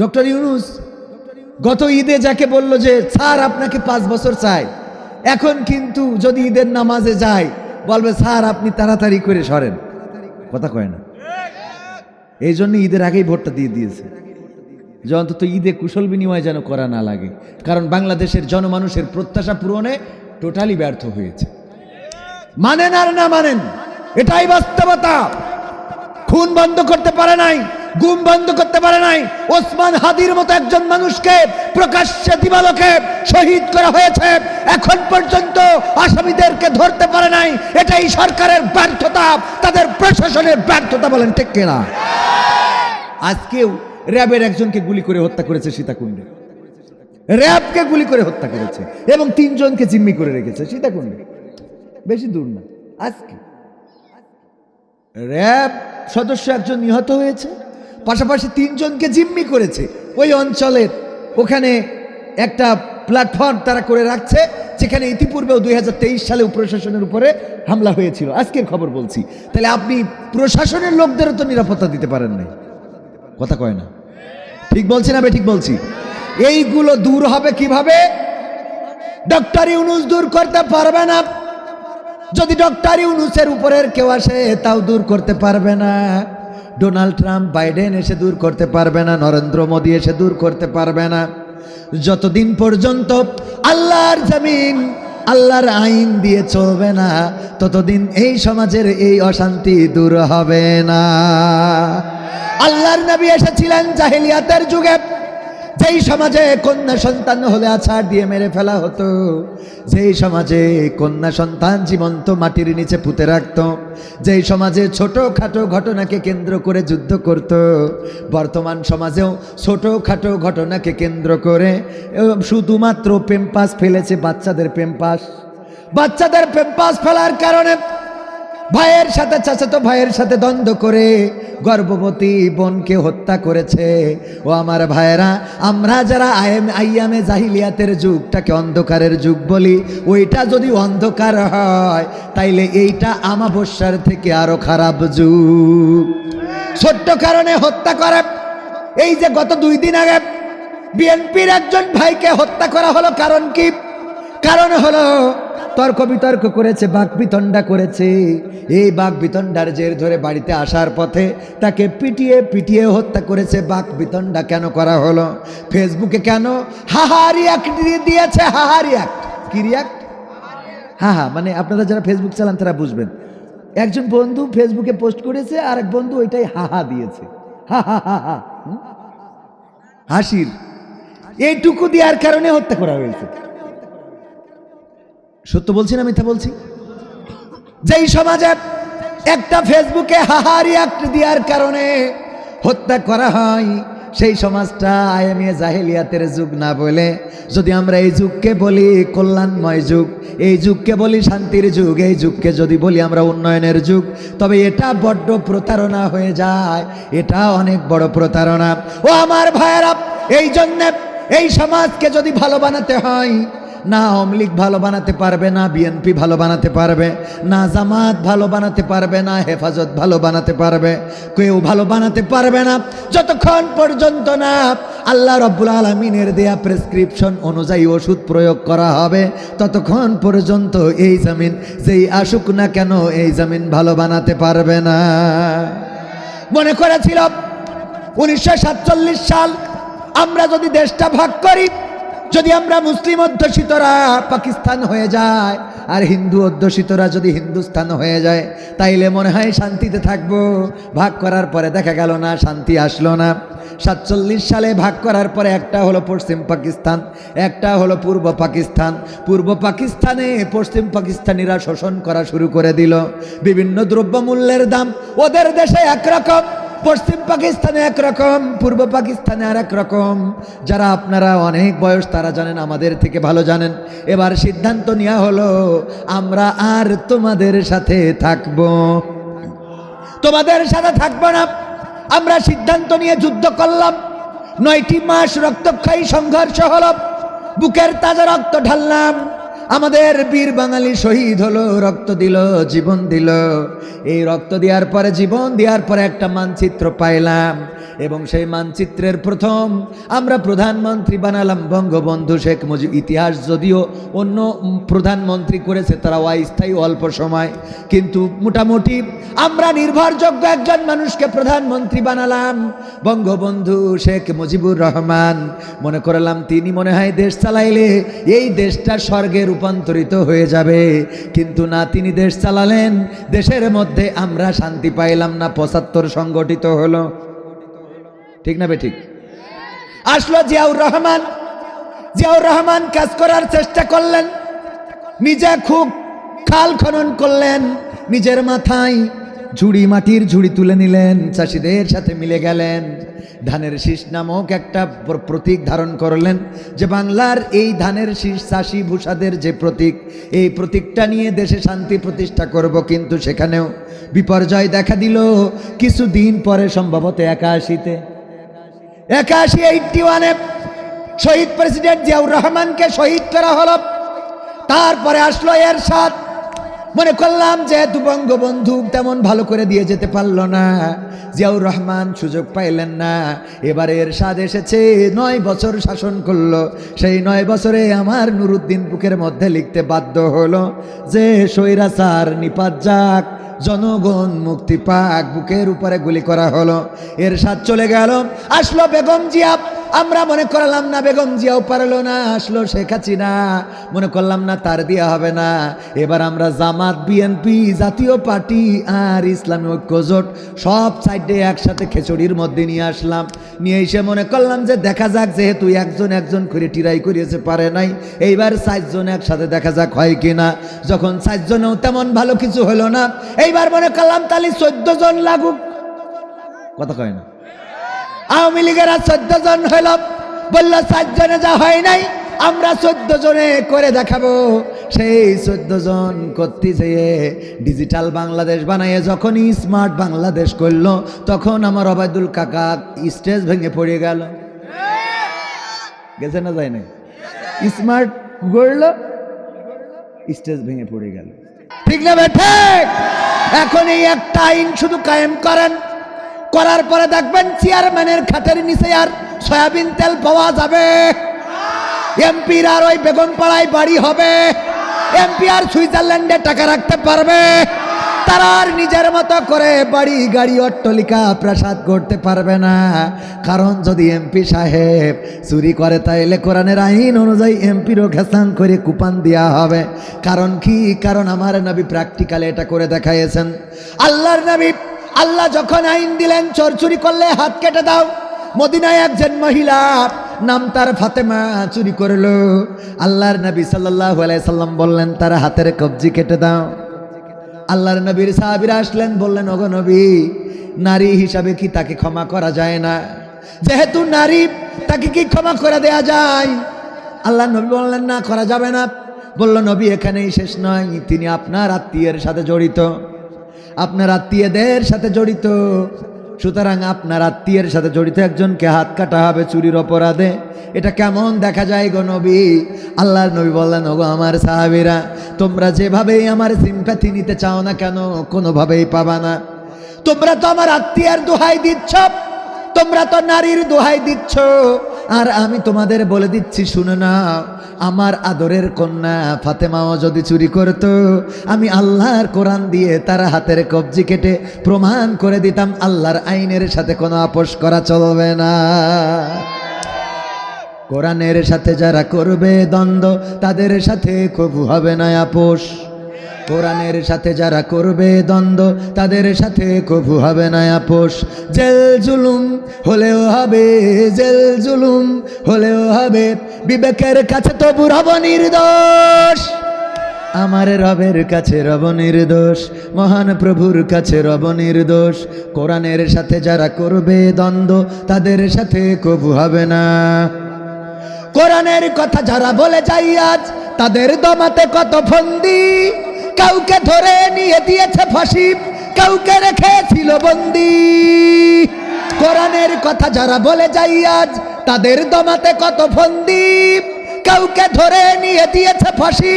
Doctor Yunus গত ঈদে যাকে বলল যে স্যার আপনাকে 5 বছর চাই, এখন কিন্তু যদি ঈদের নামাজে যায় বলবে স্যার আপনি তাড়াতাড়ি করে সরেন, কথা কয় না। এই জন্য ঈদের আগেই ভোটটা দিয়ে দিয়েছে যে অন্তত ঈদে কুশল বিনিময় যেন করা না লাগে, কারণ বাংলাদেশের জনমানুষের প্রত্যাশা পূরণে টোটালি ব্যর্থ হয়েছে। মানেন আর না মানেন, এটাই বাস্তবতা। খুন বন্ধ করতে পারে নাই, গুম বন্ধ করতে পারে নাই। ওসমান হাদির মতো একজন মানুষকে প্রকাশ্যে দিবালোকে শহীদ করা হয়েছে, এখন পর্যন্ত আসামিদেরকে ধরতে পারে নাই। এটাই সরকারের ব্যর্থতা, তাদের প্রশাসনের ব্যর্থতা, বলেন ঠিক কিনা? আজকেও র্যাবের একজনকে গুলি করে হত্যা করেছে সীতাকুণ্ডে, র্যাবকে গুলি করে হত্যা করেছে এবং 3 জনকে জিম্মি করে রেখেছে সীতাকুণ্ডে, বেশি দূর না। আজকে র্যাব সদস্য একজন নিহত হয়েছে, পাশাপাশি 3 জনকে জিম্মি করেছে। ওই অঞ্চলের ওখানে একটা প্ল্যাটফর্ম তারা করে রাখছে, যেখানে ইতিপূর্বেও 2023 সালে প্রশাসনের উপরে হামলা হয়েছিল। আজকের খবর বলছি। তাহলে আপনি প্রশাসনের লোকদেরও তো নিরাপত্তা দিতে পারেন নাই, কথা কয় না। ঠিক বলছি না? ঠিক বলছি। এইগুলো দূর হবে কিভাবে? ডক্টর ইউনূস দূর করতে পারবে না। যদি ডক্টর ইউনূসের উপরের কেউ আসে তাও দূর করতে পারবে না। ডোনাল্ড ট্রাম্প, বাইডেন এসে দূর করতে পারবে না, নরেন্দ্র মোদী এসে দূর করতে পারবে না। যতদিন পর্যন্ত আল্লাহর জমিন আল্লাহর আইন দিয়ে চলবে না, ততদিন এই সমাজের এই অশান্তি দূর হবে না। আল্লাহর নবী এসেছিলেন জাহেলিয়াতের যুগে, যেই সমাজে কন্যা সন্তান হলে আছাড় দিয়ে মেরে ফেলা হতো, যেই সমাজে কন্যা সন্তান জীবন্ত মাটির নিচে পুঁতে রাখত, যেই সমাজে ছোটোখাটো ঘটনাকে কেন্দ্র করে যুদ্ধ করত, বর্তমান সমাজেও ছোটোখাটো ঘটনাকে কেন্দ্র করে শুধুমাত্র প্যাম্পাস ফেলেছে, বাচ্চাদের প্যাম্পাস ফেলার কারণে ভাইয়ের সাথে, চাচাতো ভাইয়ের সাথে দ্বন্দ্ব করে গর্ভবতী বোনকে হত্যা করেছে। ও আমার ভাইয়েরা, আমরা যারা আইয়ামে জাহিলিয়াতের যুগটাকে অন্ধকারের যুগ বলি, ওইটা যদি অন্ধকার হয় তাইলে এইটা আমাবস্যার থেকে আরো খারাপ যুগ। ছোট্ট কারণে হত্যা করে। এই যে গত 2 দিন আগে বিএনপির একজন ভাইকে হত্যা করা হলো, কারণ কি? কারণ হলো তর্ক বিতর্ক করেছে, বাক বিতণ্ডা করেছে। এই বাক বিতণ্ডার জের ধরে বাড়িতে আসার পথে তাকে পিটিয়ে হত্যা করেছে। বাক বিতণ্ডা কেন করা হলো? ফেসবুকে কেন হাহা রিয়াক্ট দিয়েছে? হাহা রিয়াক্ট কি? রিয়াক্ট হাহা মানে আপনারা যারা ফেসবুক চালান তারা বুঝবেন। একজন বন্ধু ফেসবুকে পোস্ট করেছে, আর এক বন্ধু ওইটাই হাহা দিয়েছে, হাহা হাহা, হাসির। এইটুকু দেওয়ার কারণে হত্যা করা হয়েছে। সত্য বলছি না মিথ্যা বলছি? যেই সমাজে একটা ফেসবুকে হাহা রিয়াক্ট দেওয়ার কারণে হত্যা করা হয়, সেই সমাজটা আইএমএ জাহেলিয়াতের যুগ না বলে যদি আমরা এই যুগকে বলি কল্যাণময় যুগ, এই যুগকে বলি শান্তির যুগ, এই যুগকে যদি বলি আমরা উন্নয়নের যুগ, তবে এটা বড্ড প্রতারণা হয়ে যায়। এটা অনেক বড় প্রতারণা। ও আমার ভাইয়েরা, এই জন্য এই সমাজকে যদি ভালো বানাতে হয়, না আওয়ামী লীগ ভালো বানাতে পারবে, না বিএনপি ভালো বানাতে পারবে, না জামাত ভালো বানাতে পারবে, না হেফাজত ভালো বানাতে পারবে, কেউ ভালো বানাতে পারবে না যতক্ষণ পর্যন্ত না আল্লাহ রাব্বুল আলামিনের দেয়া প্রেসক্রিপশন অনুযায়ী ওষুধ প্রয়োগ করা হবে, ততক্ষণ পর্যন্ত এই জমিন যেই আসুক না কেন এই জমিন ভালো বানাতে পারবে না। মনে করেছিল 1947 সাল আমরা যদি দেশটা ভাগ করি, যদি আমরা মুসলিম অধ্যুষিতরা পাকিস্তান হয়ে যায় আর হিন্দু অধ্যুষিতরা যদি হিন্দুস্তান হয়ে যায়, তাইলে মনে হয় শান্তিতে থাকবো। ভাগ করার পরে দেখা গেল না, শান্তি আসলো না। 47 সালে ভাগ করার পরে একটা হলো পশ্চিম পাকিস্তান, একটা হলো পূর্ব পাকিস্তান। পূর্ব পাকিস্তানে পশ্চিম পাকিস্তানিরা শোষণ করা শুরু করে দিল। বিভিন্ন দ্রব্যমূল্যের দাম ওদের দেশে একরকম, পশ্চিম পাকিস্তানে একরকম, পূর্ব পাকিস্তানে আর একরকম। যারা আপনারা অনেক বয়স তারা জানেন, আমাদের থেকে ভালো জানেন। এবার সিদ্ধান্ত নেওয়া হলো আমরা আর তোমাদের সাথে থাকবো, তোমাদের সাথে থাকবো না। আমরা সিদ্ধান্ত নিয়ে যুদ্ধ করলাম। 9টি মাস রক্তক্ষয়ী সংঘর্ষ হলো, বুকের তাজা রক্ত ঢাললাম। আমাদের বীর বাঙালি শহীদ হলো, রক্ত দিল, জীবন দিল। এই রক্ত দেওয়ার পরে, জীবন দেওয়ার পরে একটা মানচিত্র পাইলাম, এবং সেই মানচিত্রের প্রথম আমরা প্রধানমন্ত্রী বানালাম বঙ্গবন্ধু শেখ মুজিব। ইতিহাস যদিও অন্য প্রধানমন্ত্রী করেছে, তারা অস্থায়ী অল্প সময়, কিন্তু মোটামুটি আমরা নির্ভরযোগ্য একজন মানুষকে প্রধানমন্ত্রী বানালাম, বঙ্গবন্ধু শেখ মুজিবুর রহমান। মনে করলাম তিনি মনে হয় দেশ চালাইলে এই দেশটা স্বর্গে রূপান্তরিত হয়ে যাবে, কিন্তু না, তিনি দেশ চালালেন, দেশের মধ্যে আমরা শান্তি পাইলাম না। ৭৫ সংগঠিত হলো, ঠিক না বে ঠিক? আসলো জিয়াউর রহমান। জিয়াউর রহমান কাজ করার চেষ্টা করলেন, নিজে খুব খাল খনন করলেন, নিজের মাথায় ঝুড়ি, মাটির ঝুড়ি তুলে নিলেন, চাষিদের সাথে মিলে গেলেন, ধানের শীষ নামক একটা প্রতীক ধারণ করলেন, যে বাংলার এই ধানের শীষ চাষি ভূষাদের যে প্রতীক, এই প্রতীকটা নিয়ে দেশে শান্তি প্রতিষ্ঠা করব। কিন্তু সেখানেও বিপর্যয় দেখা দিল। কিছুদিন পরে, সম্ভবত 81 শহীদ প্রেসিডেন্ট জিয়াউর রহমানকে শহীদ করা হলো। তারপরে আসলো এরশাদ। মনে করলাম যেহেতু বঙ্গবন্ধু তেমন ভালো করে দিয়ে যেতে পারল না, জিয়াউর রহমান সুযোগ পাইলেন না, এবারে এরশাদ এসেছে, 9 বছর শাসন করলো। সেই 9 বছরে আমার নুরুদ্দিন বুকের মধ্যে লিখতে বাধ্য হলো যে স্বৈরাচার নিপাত যাক, জনগণ মুক্তি পাক। বুকের উপরে গুলি করা হলো, এরশাদ চলে গেল, আসলো বেগম জিয়া। আমরা মনে করলাম না বেগম জিয়াও পারলো না, আসলো শেখ হাসিনা। মনে করলাম না তার দেওয়া হবে না। এবার আমরা জামাত, বিএনপি, জাতীয় পার্টি আর ইসলামী ঐক্যজোট সব সাইডে একসাথে খেচড়ির মধ্যে নিয়ে আসলাম। নিয়ে এসে মনে করলাম যে দেখা যাক, যেহেতু একজন একজন করে টিরাই করিয়েছে, পারে নাই, এইবার 4 জন একসাথে দেখা যাক হয় কিনা। যখন 4 জনেও তেমন ভালো কিছু হলো না, এইবার মনে করলাম তাহলে 14 জন লাগুক। কথা কয় না? আওয়ামী লীগেরা 14 জন হইল, বলল 4 জনে যা হয় নাই, আমরা 14 জনে করে দেখাবো। সেই 14 জন করতে যেয়ে ডিজিটাল বাংলাদেশ বানাইয়ে যখনই স্মার্ট বাংলাদেশ করলো, তখন আমার ওবায়দুল কাকা স্টেজ ভেঙে পড়ে গেল। গেছে না যায় না? স্মার্ট গড়লো, স্টেজ ভেঙে পড়ে গেল। ঠিক না বেঠে? এখন এই একটা আইন শুধু কায়েম করেন, করার পরে দেখবেন চেয়ারম্যানের খাটের নিচে আর সয়াবিন তেল পাওয়া যাবে। এমপির আর ওই বেগম পাড়ায় বাড়ি হবে, এমপি আর সুইজারল্যান্ডে টাকা রাখতে পারবে। তারা আর নিজের মতো করে বাড়ি, গাড়ি, অট্টালিকা, প্রাসাদ করতে পারবে না। কারণ যদি এমপি সাহেব চুরি করে, তাইলে কোরআনের আইন অনুযায়ী এমপিরও ঘেসান করে কুপান দেওয়া হবে। কারণ কি? কারণ আমার নবী প্র্যাকটিক্যালি এটা করে দেখাইয়েছেন। আল্লাহর নবী, আল্লাহ যখন আইন দিলেন চোর চুরি করলে হাত কেটে দাও, মদিনায় একজন মহিলা, নাম তার ফাতেমা, চুরি করলো। আল্লাহর নবী সাল্লাল্লাহু আলাইহি সাল্লাম বললেন তার হাতের কবজি কেটে দাও। আল্লাহর নবীর সাহাবীরা আসলেন, বললেন ওগো নবী, নারী হিসাবে কি তাকে ক্ষমা করা যায় না? যেহেতু নারী, তাকে কি ক্ষমা করে দেয়া যায়? আল্লাহর নবী বললেন না, করা যাবে না। বলল নবী এখানেই শেষ নয়, তিনি আপনার আত্মীয়ের সাথে জড়িত, আপনার আত্মীয়দের সাথে জড়িত। সুতরাং আপনার আত্মীয়ের সাথে জড়িত একজনকে হাত কাটা হবে চুরির অপরাধে। এটা কেমন দেখা যায় গো নবী? আল্লাহর নবী বললেন ওগো আমার সাহাবীরা, তোমরা যেভাবেই আমার সিম্প্যাথি নিতে চাও না কেন, কোনোভাবেই পাবা না। তোমরা তো আমার আত্মীয়ের দোহাই দিচ্ছ, তোমরা তো নারীর দোহাই দিচ্ছ, আর আমি তোমাদের বলে দিচ্ছি, শুনে নাও, আমার আদরের কন্যা ফাতেমাও যদি চুরি করত, আমি আল্লাহর কোরআন দিয়ে তার হাতের কবজি কেটে প্রমাণ করে দিতাম আল্লাহর আইনের সাথে কোনো আপোষ করা চলবে না। কোরআনের সাথে যারা করবে দ্বন্দ্ব, তাদের সাথে কবু হবে না আপোষ। কোরআনের সাথে যারা করবে দ্বন্দ্ব, তাদের সাথে কবু হবে না আপোষ। জেল জুলুম হলেও হবে, জেল জুলুম হলেও হবে, বিবেকের কাছে তবু রব নির্দোষ। আমার রবের কাছে রব নির্দোষ, মহান প্রভুর কাছে রব নির্দোষ। কোরআনের সাথে যারা করবে দ্বন্দ্ব, তাদের সাথে কবু হবে না। কোরআনের কথা যারা বলে যাই আজ, তাদের দমাতে কত ফন্দি। কাউকে ধরে নিয়ে দিয়েছে ফাঁসি, কাউকে রেখেছিল বন্দি। কোরআনের কথা যারা বলে যাই আজ, তাদের দমাতে কত ফন্দি। কাউকে ধরে নিয়ে দিয়েছে ফাঁসি,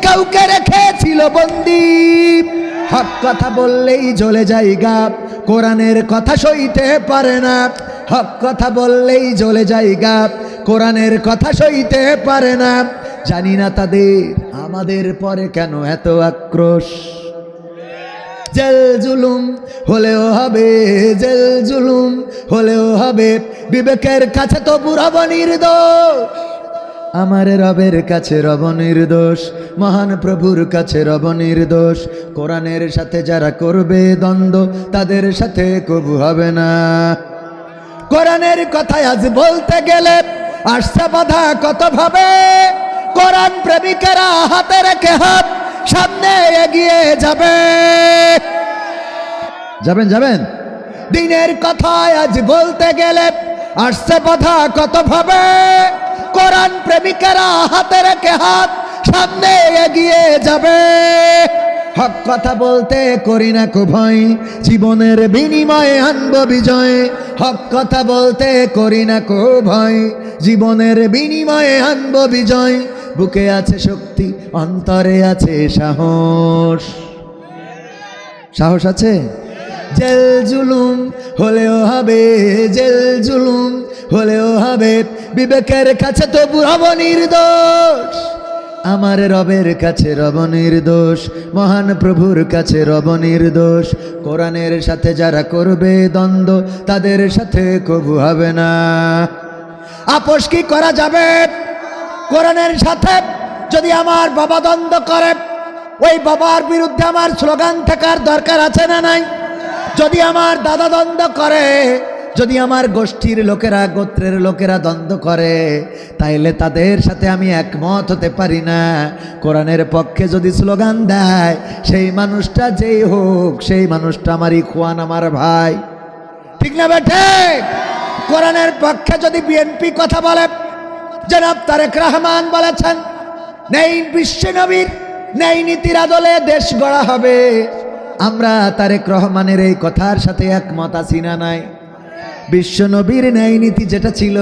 কাউকে রেখেছিল বন্দি। হক কথা বললেই জ্বলে যায় গা, কোরআনের কথা সইতে পারে না। হক কথা বললেই জ্বলে যায় গা, কোরআনের কথা সইতে পারে না। জানি না তাদের আমাদের পরে কেন এত আক্রোশ। জেল জুলুম হলেও হবে, জেল জুলুম হলেও হবে, বিবেকের কাছে তো রব নির্দোষ। আমার রবের কাছে রব নির্দোষ, মহান প্রভুর কাছে রব নির্দোষ। কোরআনের সাথে যারা করবে দ্বন্দ্ব, তাদের সাথে কবু হবে না। কোরআনের কথায় আজ বলতে গেলে আসছে বাধা কত ভাবে। কোরআন প্রেমিকেরা হাতে রেখে হাত সামনে এগিয়ে যাবে। যাবেন যাবেন। দিনের কথায় আজ বলতে গেলে আসছে বাধা কত ভাবে। কোরআন প্রেমিকেরা হাতে রেখে হাত সামনে এগিয়ে যাবে। হক কথা বলতে করি না কো ভয়, জীবনের বিনিময়ে আনব বিজয়। হক কথা বলতে করি না কো ভয়, জীবনের বিনিময়ে আনব বিজয়। বুকে আছে শক্তি, অন্তরে আছে সাহস। সাহস আছে। জেল জুলুম হলেও হবে, জেল জুলুম হলেও হবে, বিবেকের কাছে তবু রব নির্দোষ। আমার রবের কাছে রব নির্দোষ, মহান প্রভুর কাছে রব নির্দোষ। কোরআনের সাথে যারা করবে দ্বন্দ্ব, তাদের সাথে কবু হবে না। আপোষ কি করা যাবে কোরআনের সাথে? যদি আমার বাবা দ্বন্দ্ব করে, ওই বাবার বিরুদ্ধে আমার স্লোগান থাকার দরকার আছে না নাই? যদি আমার দাদা দ্বন্দ্ব করে, যদি আমার গোষ্ঠীর লোকেরা, গোত্রের লোকেরা দ্বন্দ্ব করে, তাইলে তাদের সাথে আমি একমত হতে পারি না। কোরআনের পক্ষে যদি স্লোগান দেয়, সেই মানুষটা যেই হোক, সেই মানুষটা আমারই খোয়ান, আমার ভাই। ঠিক না বেঠে? কোরআনের পক্ষে যদি বিএনপি কথা বলে, জনাব তারেক রহমান বলেছেন, নেই বিশ্ব নবীর নেই নীতির আদলে দেশ গড়া হবে। আমরা তারেক রহমানের এই কথার সাথে একমত আছি না নাই? বিশ্ব নবীর ন্যায় নীতি যেটা ছিল,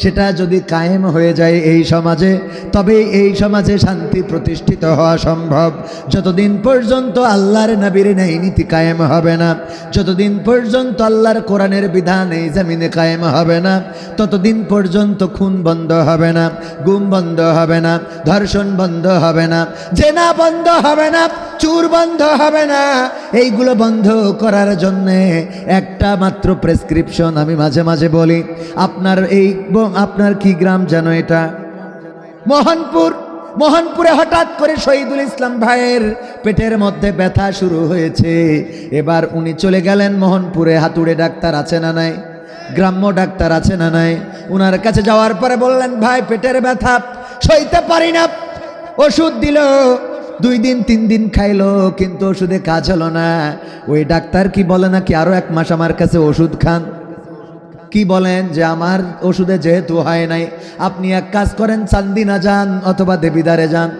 সেটা যদি কায়েম হয়ে যায় এই সমাজে, তবে এই সমাজে শান্তি প্রতিষ্ঠিত হওয়া সম্ভব। যতদিন পর্যন্ত আল্লাহর নবীর ন্যায় নীতি কায়েম হবে না, যতদিন পর্যন্ত আল্লাহর কোরআনের বিধান এই জমিনে কায়েম হবে না, ততদিন পর্যন্ত খুন বন্ধ হবে না, গুম বন্ধ হবে না, ধর্ষণ বন্ধ হবে না, জেনা বন্ধ হবে না, চুর বন্ধ হবে না। এইগুলো বন্ধ করার জন্যে একটা মাত্র প্রেসক্রিপশন আমি মাঝে মাঝে বলি। আপনার কি গ্রাম যেন এটা? মোহনপুর। মোহনপুরে হঠাৎ করে শহীদুল ইসলাম ভাইয়ের পেটের মধ্যে ব্যথা শুরু হয়েছে। এবার উনি চলে গেলেন মোহনপুরে। হাতুড়ে ডাক্তার আছে না নাই? গ্রাম্য ডাক্তার আছে না নাই? উনার কাছে যাওয়ার পরে বললেন, ভাই পেটের ব্যথা সইতে পারি না। ওষুধ দিল, 2 দিন 3 দিন খাইলো, কিন্তু ওষুধে কাজ হলো না। ওই ডাক্তার কি বলে নাকি আরো 1 মাস আমার কাছে ওষুধ খান। কি বলেন যে আমার ওষুধে যেহেতু হয় নাই, আপনি এক কাজ করেন, চান্দিনা যান অথবা দেবিদারে যান,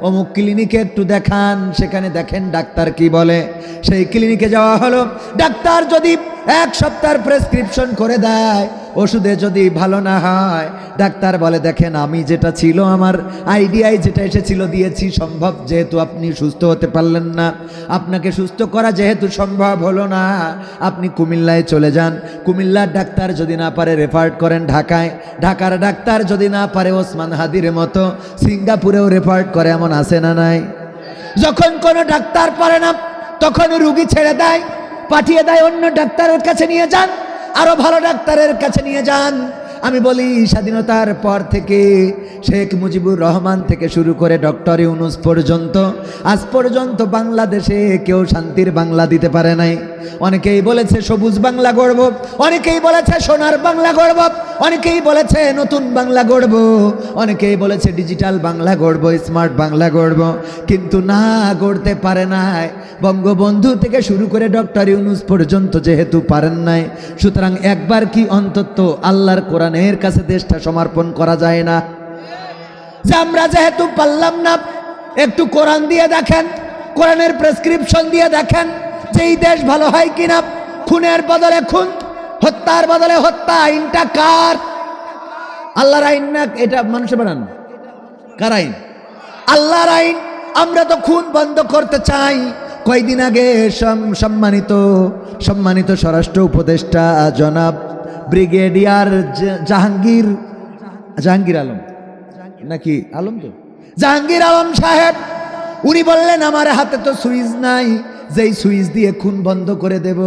অমুক ক্লিনিকে একটু দেখান, সেখানে দেখেন ডাক্তার কি বলে। সেই ক্লিনিকে যাওয়া হলো। ডাক্তার যদি 1 সপ্তাহের প্রেসক্রিপশন করে দেয়, ওষুধে যদি ভালো না হয়, ডাক্তার বলে, দেখেন আমি যেটা ছিল, আমার আইডিয়ায় যেটা এসেছিল দিয়েছি, সম্ভব যেহেতু আপনি সুস্থ হতে পারলেন না, আপনাকে সুস্থ করা যেহেতু সম্ভব হলো না, আপনি কুমিল্লায় চলে যান। কুমিল্লার ডাক্তার যদি না পারে, রেফার করেন ঢাকায়। ঢাকার ডাক্তার যদি না পারে, ওসমান হাদির মতো সিঙ্গাপুরেও রেফার করে, এমন আছে না নাই? যখন কোনো ডাক্তার পারে না, তখন রুগী ছেড়ে দেয়, পাঠিয়ে দেয় অন্য ডাক্তারের কাছে, নিয়ে যান, আরো ভালো ডাক্তারের কাছে নিয়ে যান। আমি বলি, স্বাধীনতার পর থেকে শেখ মুজিবুর রহমান থেকে শুরু করে ডক্টর ইউনূস পর্যন্ত আজ পর্যন্ত বাংলাদেশে কেউ শান্তির বাংলা দিতে পারে নাই। অনেকেই বলেছে সবুজ বাংলা গড়ব, অনেকেই বলেছে সোনার বাংলা গড়ব, অনেকেই বলেছে নতুন বাংলা গড়ব, অনেকেই বলেছে ডিজিটাল বাংলা গড়ব, স্মার্ট বাংলা গড়ব, কিন্তু না গড়তে পারে নাই। বঙ্গবন্ধু থেকে শুরু করে ডক্টর ইউনূস পর্যন্ত যেহেতু পারেন নাই, সুতরাং একবার কি অন্তত আল্লাহর কোরআনের কাছে দেশটা সমর্পণ করা যায় না? যে আমরা যেহেতু পারলাম না, একটু কোরআন দিয়ে দেখেন, কোরআনের প্রেসক্রিপশন দিয়ে দেখেন যে এই দেশ ভালো হয় কিনা। খুনের বদলে খুন, হত্যার বদলে হত্যা, আইনটা কার? আল্লাহর আইন না, এটা মানুষে বানান। কার আইন? আল্লাহর আইন। আমরা তো খুন বন্ধ করতে চাই। কয়েকদিন আগে সম্মানিত স্বরাষ্ট্র উপদেষ্টা জনাব ব্রিগেডিয়ার জাহাঙ্গীর আলম নাকি আলম, তো জাহাঙ্গীর আলম সাহেব উনি বললেন আমার হাতে তো সুইচ নাই, যেই সুইচ দিয়ে খুন বন্ধ করে দেব।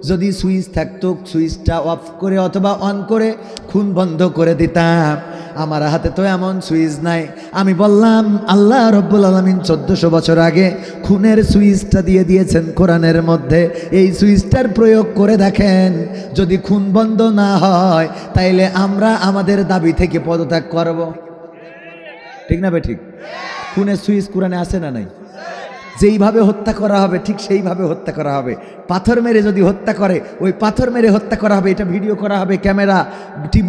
যদি সুইচ থাকতো সুইচটা অফ করে অথবা অন করে খুন বন্ধ করে দিতাম। আমার হাতে তো এমন সুইচ নাই। আমি বললাম আল্লাহ রব্বুল আলামিন 1400 বছর আগে খুনের সুইচটা দিয়ে দিয়েছেন কোরআনের মধ্যে। এই সুইচটার প্রয়োগ করে দেখেন, যদি খুন বন্ধ না হয় তাইলে আমরা আমাদের দাবি থেকে পদত্যাগ করব। ঠিক না বে ঠিক? খুনের সুইচ কোরআনে আছে না নাই? যেইভাবে হত্যা করা হবে ঠিক সেইভাবে হত্যা করা হবে। পাথর মেরে যদি হত্যা করে ওই পাথর মেরে হত্যা করা হবে। এটা ভিডিও করা হবে, ক্যামেরা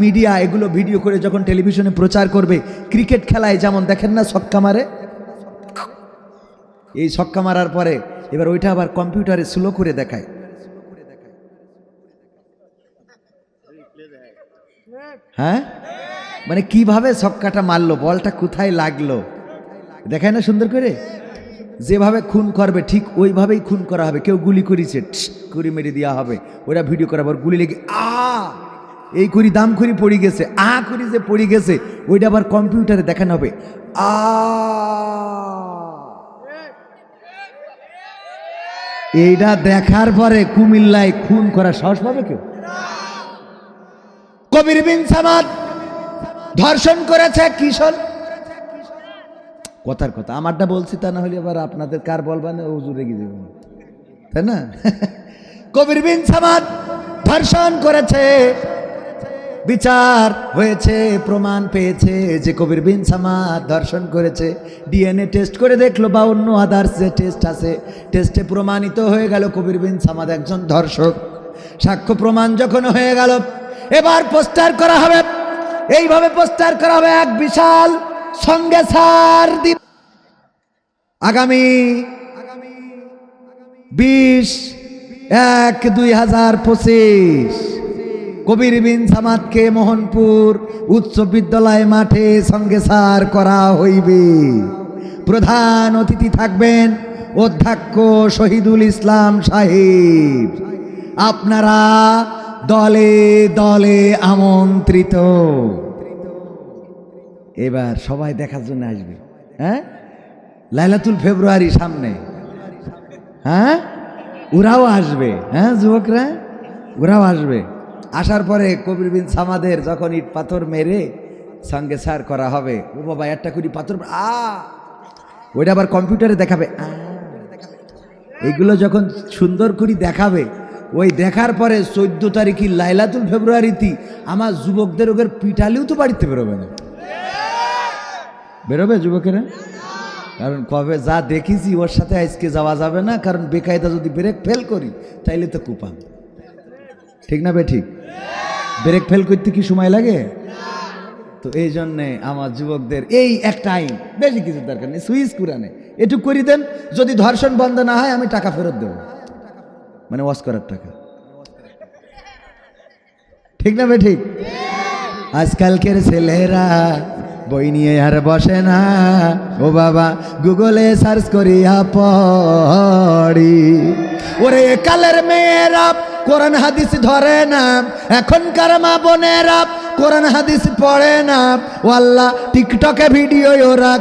মিডিয়া এগুলো ভিডিও করে যখন টেলিভিশনে প্রচার করবে। ক্রিকেট খেলায় যেমন দেখেন না ছক্কা মারে, এই ছক্কা মারার পরে এবার ওইটা আবার কম্পিউটারে স্লো করে দেখায়। হ্যাঁ, মানে কিভাবে ছক্কাটা মারলো, বলটা কোথায় লাগলো দেখায় না সুন্দর করে। যেভাবে খুন করবে ঠিক ওইভাবেই খুন করা হবে। কেউ গুলি করেছে করে মেরে দেওয়া হবে, ওরা ভিডিও করাবার গুলি লেগে এই করি দাম করি পড়ে গেছে, করি যে পড়ে গেছে ওইটা আবার কম্পিউটারে দেখানো হবে। এইটা দেখার পরে কুমিল্লায় খুন করা সাহস পাবে কেউ? কবির বিন সামাদ ধর্ষণ করেছে কিশোর। কথার কথা আমারটা বলছি, তা না হলে আবার আপনাদের কার বলবেন হুজুর রেগে যাবেন, তাই না? কবির বিন সামাদ ধর্ষণ করেছে, বিচার হয়েছে, প্রমাণ পেয়েছে যে কবির বিন সামাদ ধর্ষণ করেছে। ডিএনএ টেস্ট করে দেখলো বা অন্য আদার্স যে টেস্ট আছে, টেস্টে প্রমাণিত হয়ে গেল কবির বিন সামাদ একজন ধর্ষক। সাক্ষ্য প্রমাণ যখন হয়ে গেল এবার পোস্টার করা হবে। এইভাবে পোস্টার করা হবে এক বিশাল সঙ্গে সার দিন। আগামী 20/1/2025 কবির বিন সামাদকে মোহনপুর উচ্চ বিদ্যালয় মাঠে সঙ্গে সার করা হইবে। প্রধান অতিথি থাকবেন অধ্যক্ষ শহীদুল ইসলাম সাহেব। আপনারা দলে দলে আমন্ত্রিত। এবার সবাই দেখার জন্য আসবে। হ্যাঁ, লাইলাতুল ফেব্রুয়ারি সামনে। হ্যাঁ, ওরাও আসবে। হ্যাঁ যুবকরা, ওরাও আসবে। আসার পরে কবির বিন সামাদের যখন ইট পাথর মেরে সঙ্গে সার করা হবে, ও বাবা একটা করে পাথর ওইটা আবার কম্পিউটারে দেখাবে। এইগুলো যখন সুন্দর করে দেখাবে, ওই দেখার পরে 14 তারিখে লাইলাতুল ফেব্রুয়ারিতে আমার যুবকদের ওদের পিটালেও তো বাড়িতে বেরোবে না। বেরোবে যুবকেরা? কারণ কবে যা দেখেছি ওর সাথে আজকে যাওয়া যাবে না, কারণ বেকায়দা যদি ব্রেক ফেল করি তাইলে তো কুপাম। ঠিক না বে ঠিক? ব্রেক ফেল করতে কি সময় লাগে? তো এই জন্যে আমার যুবকদের এই একটা আইন, বেশি কিছু দরকার নেই, সুইচ কুরানে এটুকু করে দেন। যদি ধর্ষণ বন্ধ না হয় আমি টাকা ফেরত দেব, মানে ওয়াশ করার টাকা। ঠিক না বে ঠিক? আজকালকের ছেলেরা বই নিয়ে আর বসে না, ও বাবা গুগলে সার্চ করিয়া পড়ি। ওরে কালের মেয়েরা কোরআন হাদিস ধরে না, এখনকার মা বোনেরা কোরআন হাদিস পড়ে না। ও আল্লাহ, টিকটকে ভিডিও ওরা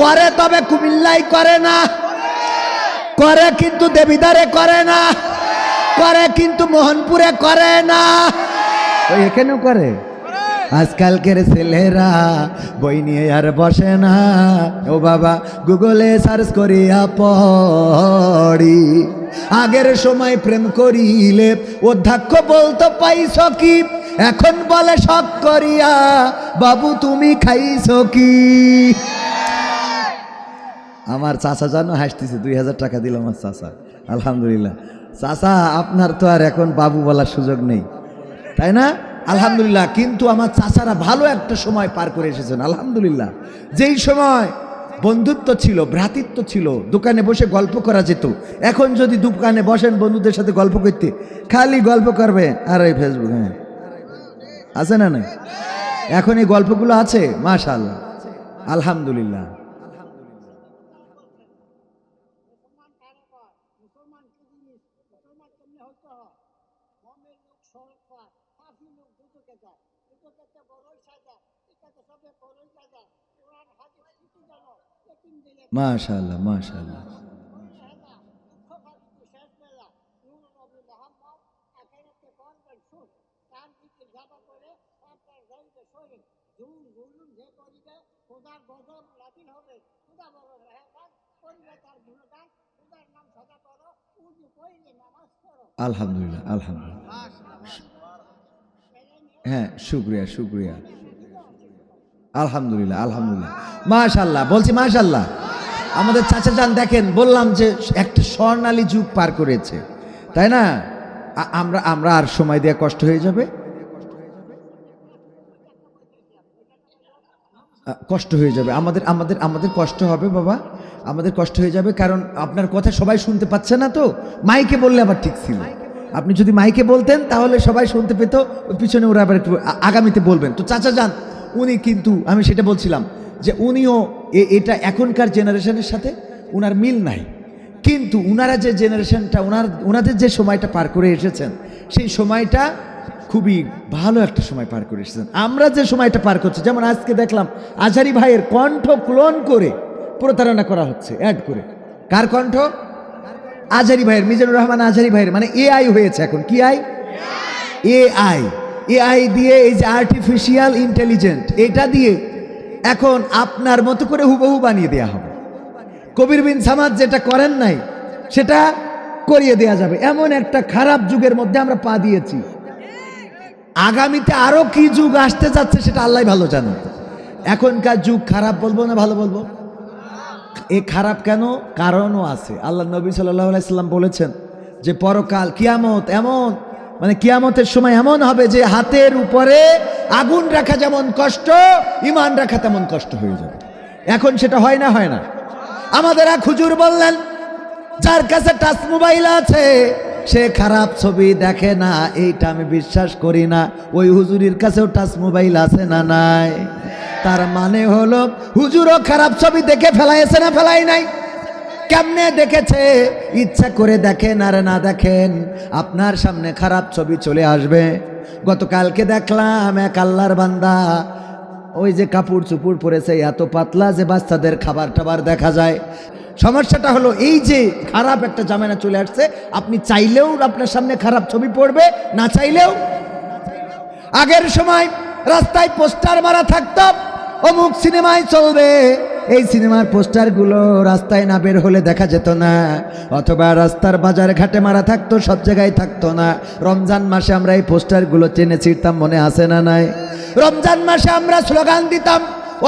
করে তবে কুমিল্লায় করে না, করে কিন্তু দেবিদারে করে না, করে কিন্তু মোহনপুরে করে না, ওই এখানেও করে। আজকালকের ছেলেরা বই নিয়ে আর বসে না, ও বাবা গুগলে সার্চ করিয়া পড়ি। আগের সময় প্রেম করিলে অধ্যক্ষ বলতো পাইছ কি, এখন বলে শখ করিয়া বাবু তুমি খাইছ কি। আমার চাচা জানো হাসতেছে, 2000 টাকা দিল আমার চাচা। আলহামদুলিল্লাহ চাচা, আপনার তো আর এখন বাবু বলার সুযোগ নেই, তাই না? আলহামদুলিল্লাহ। কিন্তু আমার চাচারা ভালো একটা সময় পার করে এসেছেন আলহামদুলিল্লাহ। যেই সময় বন্ধুত্ব ছিল, ভ্রাতৃত্ব ছিল, দোকানে বসে গল্প করা যেত। এখন যদি দোকানে বসেন বন্ধুদের সাথে গল্প করতে, খালি গল্প করবে আর এই ফেসবুক। হ্যাঁ আছে না? নাই এখন এই গল্পগুলো আছে মাশাআল্লাহ, আলহামদুলিল্লাহ। মাশাআল্লাহ মাশাআল্লাহ। আলহামদুলিল্লাহ আলহামদুলিল্লাহ। হ্যাঁ, শুকরিয়া শুকরিয়া, আলহামদুলিল্লাহ আলহামদুলিল্লাহ, মাশাআল্লাহ। বলছি মাশাআল্লাহ। আমাদের চাচা যান দেখেন, বললাম যে একটা স্বর্ণালী যুগ পার করেছে, তাই না? আমরা আর সময় দেওয়া কষ্ট হয়ে যাবে, কষ্ট হয়ে যাবে, আমাদের আমাদের আমাদের কষ্ট হবে বাবা, আমাদের কষ্ট হয়ে যাবে। কারণ আপনার কথা সবাই শুনতে পাচ্ছে না, তো মাইকে বললে আবার ঠিক ছিল। আপনি যদি মাইকে বলতেন তাহলে সবাই শুনতে পেত, পিছনে ওরা আবার একটু আগামীতে বলবেন। তো চাচা যান উনি কিন্তু, আমি সেটা বলছিলাম যে উনিও এটা এখনকার জেনারেশনের সাথে উনার মিল নাই, কিন্তু উনারা যে জেনারেশনটা, ওনাদের যে সময়টা পার করে এসেছেন, সেই সময়টা খুবই ভালো একটা সময় পার করে এসেছেন। আমরা যে সময়টা পার করছি, যেমন আজকে দেখলাম আজহারি ভাইয়ের কণ্ঠ ক্লোন করে প্রতারণা করা হচ্ছে, অ্যাড করে। কার কণ্ঠ? আজহারি ভাইয়ের, মিজানুর রহমান আজহারি ভাইয়ের। মানে এআই হয়েছে এখন। কি আই? এআই। এআই দিয়ে, এই যে আর্টিফিশিয়াল ইন্টেলিজেন্ট, এটা দিয়ে এখন আপনার মতো করে হুবহু বানিয়ে দেয়া হবে। কবির বিন সামাদ যেটা করেন নাই সেটা করিয়ে দেয়া যাবে। এমন একটা খারাপ যুগের মধ্যে আমরা পা দিয়েছি। আগামীতে আরো কি যুগ আসতে যাচ্ছে সেটা আল্লাহ ভালো জানেন। এখনকার যুগ খারাপ বলবো না ভালো বলবো? এ খারাপ কেন? কারণও আছে। আল্লাহ নবী সাল্লাল্লাহু আলাইহি সাল্লাম বলেছেন যে পরকাল, কিয়ামত এমন, মানে কিয়ামতের সময় এমন হবে যে হাতের উপরে আগুন রাখা যেমন কষ্ট, ঈমান রাখা তেমন কষ্ট হয়ে যাবে। এখন সেটা হয় না? হয় না? আমাদের এক হুজুর বললেন, যার কাছে টাচ মোবাইল আছে সে খারাপ ছবি দেখে না, এইটা আমি বিশ্বাস করি না। ওই হুজুরির কাছেও টাচ মোবাইল আছে না নাই? তার মানে হলো হুজুরও খারাপ ছবি দেখে ফেলাইছে না ফেলাই নাই? কেমনে দেখেছে? ইচ্ছা করে দেখেন আর না দেখেন, আপনার সামনে খারাপ ছবি চলে আসবে। গতকালকে দেখলাম এক আল্লাহর বান্দা, ওই যে কাপড় চুপড় পরেছে এত পাতলা যে বাচ্চাদের খাবার টাবার দেখা যায়। সমস্যাটা হলো এই যে খারাপ একটা জামানা চলে আসছে, আপনি চাইলেও আপনার সামনে খারাপ ছবি পড়বে, না চাইলেও। আগের সময় রাস্তায় পোস্টার মারা থাকতো, অমুক সিনেমায় চলবে, এই সিনেমার পোস্টারগুলো রাস্তায় না বের হলে দেখা যেত না, অথবা রাস্তার বাজার ঘাটে মারা থাকতো, সব জায়গায় থাকতো না। রমজান মাসে আমরা এই পোস্টারগুলো টেনে ছিঁড়তাম, মনে আছে না নাই? রমজান মাসে আমরা স্লোগান দিতাম,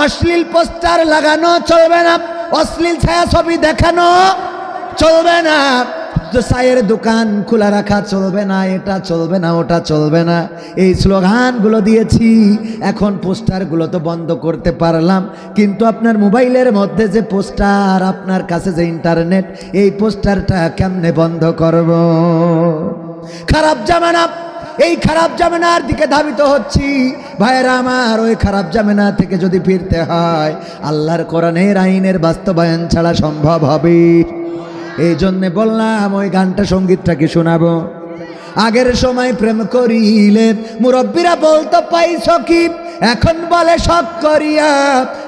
অশ্লীল পোস্টার লাগানো চলবে না, অশ্লীল ছায়াছবি দেখানো চলবে না, চায়ের দোকান খোলা রাখা চলবে না, এটা চলবে না, ওটা চলবে না। এই স্লোগানগুলো দিয়েছি। এখন পোস্টারগুলো তো বন্ধ করতে পারলাম, কিন্তু আপনার মোবাইলের মধ্যে যে পোস্টার, আপনার কাছে যে ইন্টারনেট, এই পোস্টারটা কেমনে বন্ধ করব? খারাপ জামানা, এই খারাপ জামানার দিকে ধাবিত হচ্ছি। ভাইরা আমার, ওই খারাপ জামানা থেকে যদি ফিরতে হয়, আল্লাহর কোরআনের আইনের বাস্তবায়ন ছাড়া সম্ভব হবে। এই জন্যে বললাম ওই গানটা, সঙ্গীতটাকে শোনাবো। আগের সময় প্রেম করিলে মুরব্বীরা বলতো পাইছো কি, এখন বলে শখ করিয়া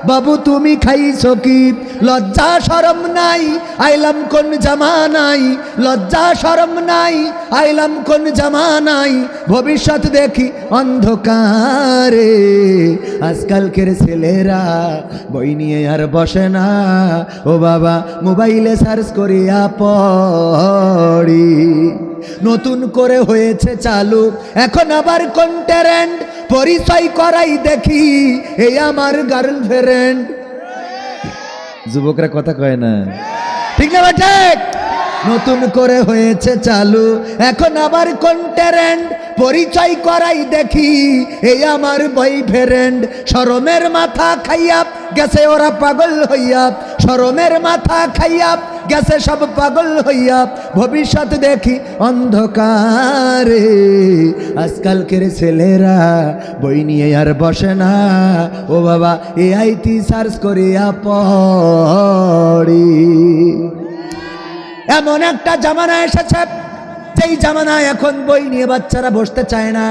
বাবু তুমি খাইছো কি। লজ্জা শরম নাই, আইলাম কোন জামানাই, লজ্জা শরম নাই, আইলাম কোন জামানাই, ভবিষ্যৎ দেখি অন্ধকারে। আজকালকের ছেলেরা বই নিয়ে আর বসে না, ও বাবা মোবাইলে সার্চ করিয়া পড়ি। নতুন করে হয়েছে চালু এখন আবার কোন ট্রেন্ড, পরিচয় করাই দেখি এই আমার গার্লফ্রেন্ড। যুবকরা কথা কয় না, ঠিক না বেটা? নতুন করে হয়েছে চালু এখন আবার কোন ট্রেন্ড, পরিচয় করাই দেখি এই আমার বয়ফ্রেন্ড। শরমের মাথা খাইয়া গেছে ওরা পাগল হইয়া, শরমের মাথা খাইয়া গেছে সব পাগল হইয়া, ভবিষ্যৎ দেখি অন্ধকারে। আজকালকের ছেলেরা বই নিয়ে আর বসে না, ও বাবা এআইটি সার্চ করিয়া পড়ি। এমন একটা জামানা এসেছে, যেই জামানায় এখন বই নিয়ে বাচ্চারা বসতে চায় না।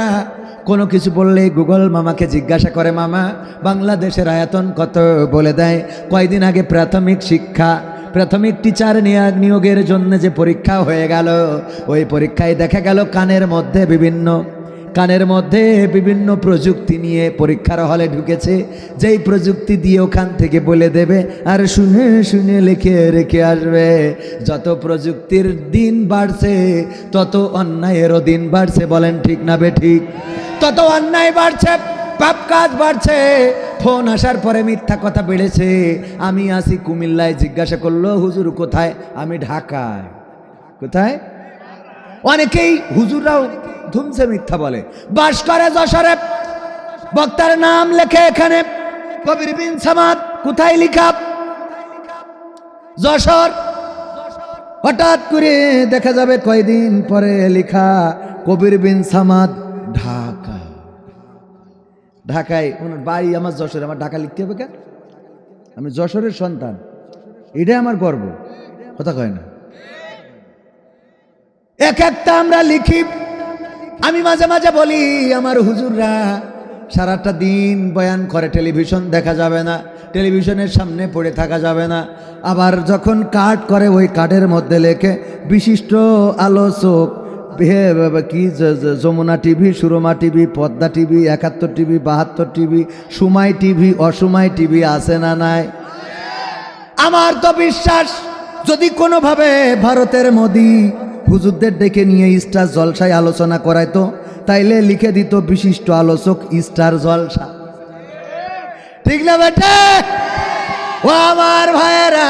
কোনো কিছু বললে গুগল মামাকে জিজ্ঞাসা করে, মামা বাংলাদেশের আয়তন কত বলে দেয়। কয়দিন আগে প্রাথমিক টিচার নিয়োগের জন্য যে পরীক্ষা হয়ে গেল, ওই পরীক্ষায় দেখা গেল কানের মধ্যে বিভিন্ন প্রযুক্তি নিয়ে পরীক্ষার হলে ঢুকেছে। যেই প্রযুক্তি দিয়ে ওখান থেকে বলে দেবে আর শুনে শুনে লিখে রেখে আসবে। যত প্রযুক্তির দিন বাড়ছে তত অন্যায়েরও দিন বাড়ছে, বলেন ঠিক না বেঠিক? তত অন্যায় বাড়ছে, পাপ কাজ বাড়ছে। ফোন আসার পরে মিথ্যা কথা বেড়েছে। আমি আসি কুমিল্লায়, জিজ্ঞাসা করলো হুজুর কোথায়? আমি ঢাকায়। কোথায়? অনেকেই হুজুররাও ধুমছে মিথ্যা বলে। বাস করে যশোরে, বক্তার নাম লেখে এখানে কবির বিন সামাদ। কোথায় লিখা? যশোর। হঠাৎ করে দেখা যাবে কয়দিন পরে লেখা কবির বিন সামাদ ঢাকায়। ওনার বাড়ি আমার যশোরে, আমার ঢাকা লিখতে হবে কেন? আমি যশোরের সন্তান, এটাই আমার গর্ব। কথা কয় না? এক একটা আমরা লিখি। আমি মাঝে মাঝে বলি আমার হুজুররা সারাটা দিন বয়ান করে, টেলিভিশন দেখা যাবে না, টেলিভিশনের সামনে পড়ে থাকা যাবে না। আবার যখন কার্ড করে ওই কার্ডের মধ্যে লেখে বিশিষ্ট আলোচক, কি Jamuna TV, Surma TV, Padma TV, 71 TV, 72 TV, Somoy TV, অসময় টিভি আছে না নাই? আমার তো বিশ্বাস যদি কোনোভাবে ভারতের মোদি হুজুরদের ডেকে নিয়ে স্টার জলসায় আলোচনা করাইতো, তাইলে লিখে দিত বিশিষ্ট আলোচক স্টার জলসা। ঠিক না বেটা? ও আমার ভাইয়েরা,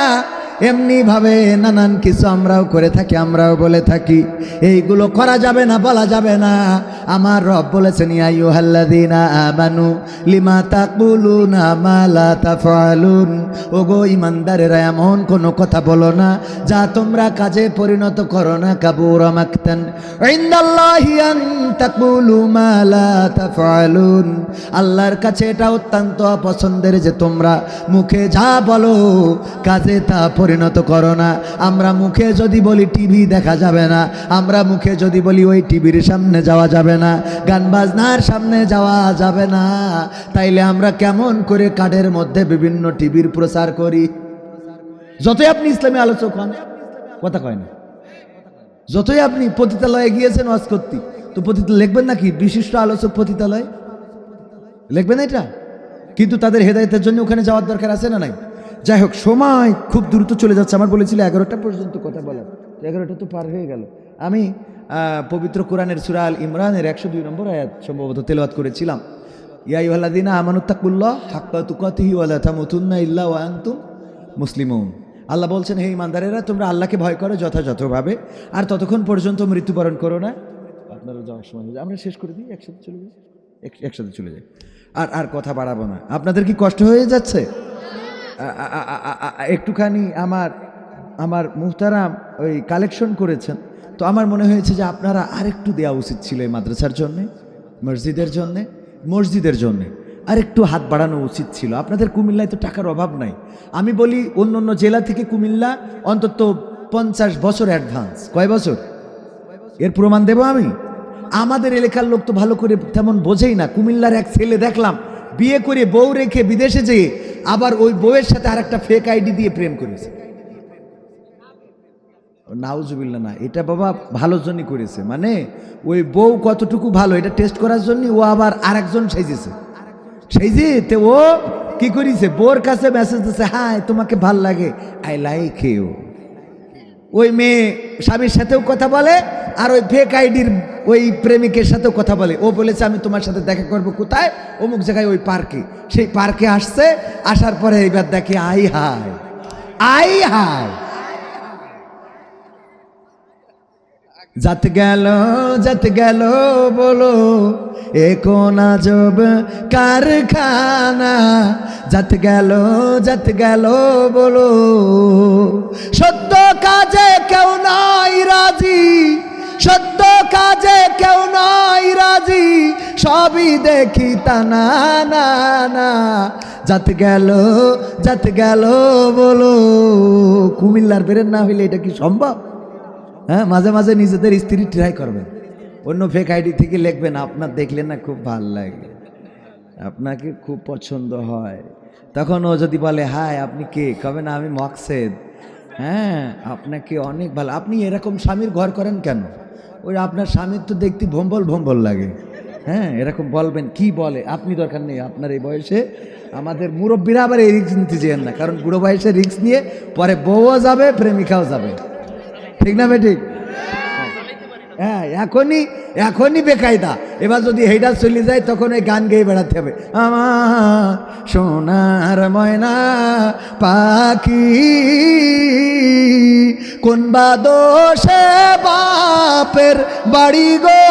এমনি ভাবে নানান কিছু আমরাও করে থাকি, আমরাও বলে থাকি। এইগুলো করা যাবে না, বলা যাবে না। আমার রব বলেছেন ইয়া আইয়ুহাল্লাযীনা আমানু লিমা তাকুলুনা মা লা তাফআলুন। ওগো ঈমানদারেরা, এমন কোনো কথা বলো না যা তোমরা কাজে পরিণত করো না। কাবুরা মাকতান ইনদাল্লাহি আন তাকুলু মা লা তাফআলুন। আল্লাহর কাছে এটা অত্যন্ত অপছন্দের যে তোমরা মুখে যা বলো কাজে তা পরিণত করো না। আমরা মুখে যদি বলি টিভি দেখা যাবে না, আমরা মুখে যদি বলি ওই টিভির সামনে যাওয়া যাবে না, গান বাজনার সামনে যাওয়া যাবে না, তাইলে আমরা কেমন করে কার্ডের মধ্যে বিভিন্ন টিভির প্রচার করি? যতই আপনি ইসলামী আলোচক হন, কথা কয় না, যতই আপনি পতিতালয়ে গিয়েছেন ওয়াজ করতে, তো পতিতালয় লিখবেন নাকি বিশিষ্ট আলোচক পতিতালয়? লিখবেন এটা? কিন্তু তাদের হেদায়েতের জন্য ওখানে যাওয়ার দরকার আছে না নাই? যাই হোক, সময় খুব দ্রুত চলে যাচ্ছে। আমার বলেছিল 11টা পর্যন্ত কথা বলার, 11টা তো পার হয়ে গেল। আমি পবিত্র কোরআনের সূরা আল ইমরানের 102 নম্বর আয়াত সম্ভবত তেলাওয়াত করেছিলাম। ইয়া আইয়ুহাল্লাযীনা আমানুত্তাকুল্লাহ হাক্কা তুকাতিহি ওয়া লা তামুতুন্না ইল্লা ওয়া আনতুম মুসলিমুন। আল্লাহ বলছেন, হে ইমানদারেরা, তোমরা আল্লাহকে ভয় করো যথাযথভাবে, আর ততক্ষণ পর্যন্ত মৃত্যুবরণ করো না। আপনারা যাওয়ার সময় আমরা শেষ করে দিই, একসাথে চলে যাই। আর কথা বাড়াবো না। আপনাদের কি কষ্ট হয়ে যাচ্ছে? একটুখানি আমার মুহতারাম ওই কালেকশন করেছেন, তো আমার মনে হয়েছে যে আপনারা আরেকটু দেওয়া উচিত ছিল এই মাদ্রাসার জন্যে, মসজিদের জন্যে আরেকটু হাত বাড়ানো উচিত ছিল। আপনাদের কুমিল্লায় তো টাকার অভাব নাই। আমি বলি অন্য অন্য জেলা থেকে কুমিল্লা অন্তত 50 বছর অ্যাডভান্স। কয় বছর? এর প্রমাণ দেব আমি। আমাদের এলাকার লোক তো ভালো করে তেমন বোঝেই না। কুমিল্লার এক ছেলে দেখলাম বিয়ে করে বউ রেখে বিদেশে যেয়ে আবার ওই বউয়ের সাথে আর একটা ফেক আইডি দিয়ে প্রেম করেছে। নাউজুবিল্লাহ না, এটা বাবা ভালোর জন্যই করেছে। মানে ওই বউ কতটুকু ভালো এটা টেস্ট করার জন্য ও আবার আরেকজন সেজেছে। সেজেতে ও কি করেছে, বউর কাছে মেসেজ দিচ্ছে, হাই তোমাকে ভাল লাগে, আই লাইক ইউ। ওই মেয়ে স্বামীর সাথেও কথা বলে আর ওই ফেক আইডির ওই প্রেমিকের সাথেও কথা বলে। ও বলেছে আমি তোমার সাথে দেখা করবো কোথায়, অমুক জায়গায় ওই পার্কে। সেই পার্কে আসছে, আসার পরে এইবার দেখে আই হাই। जात गलो बोलो ए कोन आजब कारखाना जात गलो बोलो सत्य काजे केउ नाई राजी सत्य काजे केउ नाई राजी सबई देखी ताना ना ना जात गलो बोलो कुमिल्लार बेरेन ना हইলে এটা কি সম্ভব হ্যাঁ মাঝে মাঝে নিজেদের স্ত্রী ট্রাই করবেন অন্য ফেক আইডি থেকে লিখবেন আপনার দেখলে না খুব ভালো লাগে আপনাকে খুব পছন্দ হয় তখন ও যদি বলে হাই আপনি কে কবে না আমি মকসেদ হ্যাঁ আপনাকে অনেক ভালো আপনি এরকম স্বামীর ঘর করেন কেন ওই আপনার স্বামীর তো দেখতে ভম্বল লাগে হ্যাঁ এরকম বলবেন কি বলে আপনি দরকার নেই আপনার এই বয়সে আমাদের মুরব্বীরা আবার এই রিস্ক নিতে চান না কারণ বুড়ো বয়সে রিস্ক নিয়ে পরে বউও যাবে প্রেমিকাও যাবে ঠিক না বেঠিক হ্যাঁ এখনই বেকায়দা এবার যদি হেডা চলে যায় তখন ওই গান গেয়ে বেড়াতে হবে আমার সোনার ময়না পাখি কোন বা দোষে বাপের বাড়ি গো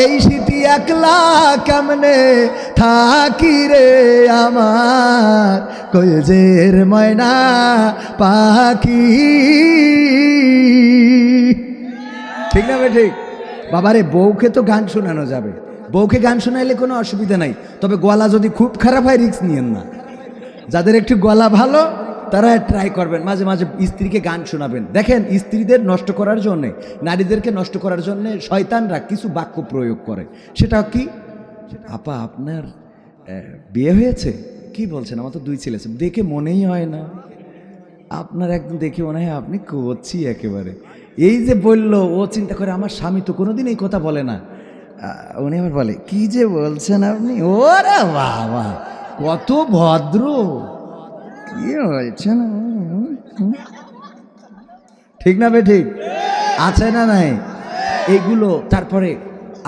এই স্মৃতি একলা কেমনে থাকি রে আমার কলজের ময়না পাখি ঠিক না ঠিক বাবারে বউকে তো গান শোনানো যাবে বউকে গান শোনাইলে কোনো অসুবিধা নাই তবে গলা যদি খুব খারাপ হয় রিস্ক নিয়েন না যাদের একটু গলা ভালো তারা ট্রাই করবেন মাঝে মাঝে স্ত্রীকে গান শোনাবেন দেখেন স্ত্রীদের নষ্ট করার জন্যে নারীদেরকে নষ্ট করার জন্যে শয়তানরা কিছু বাক্য প্রয়োগ করে সেটা কি আপা আপনার বিয়ে হয়েছে কি বলছেন আমার তো 2 ছেলে আছে দেখে মনেই হয় না আপনার একদম দেখে মনে হয় আপনি করছি একেবারে এই যে বললো ও চিন্তা করে আমার স্বামী তো কোনোদিন এই কথা বলে না উনি আবার বলে কি যে বলছেন আপনি ওরে বাবা কত ভদ্র কি বলছেন ঠিক না বে ঠিক আছে না নাই এইগুলো তারপরে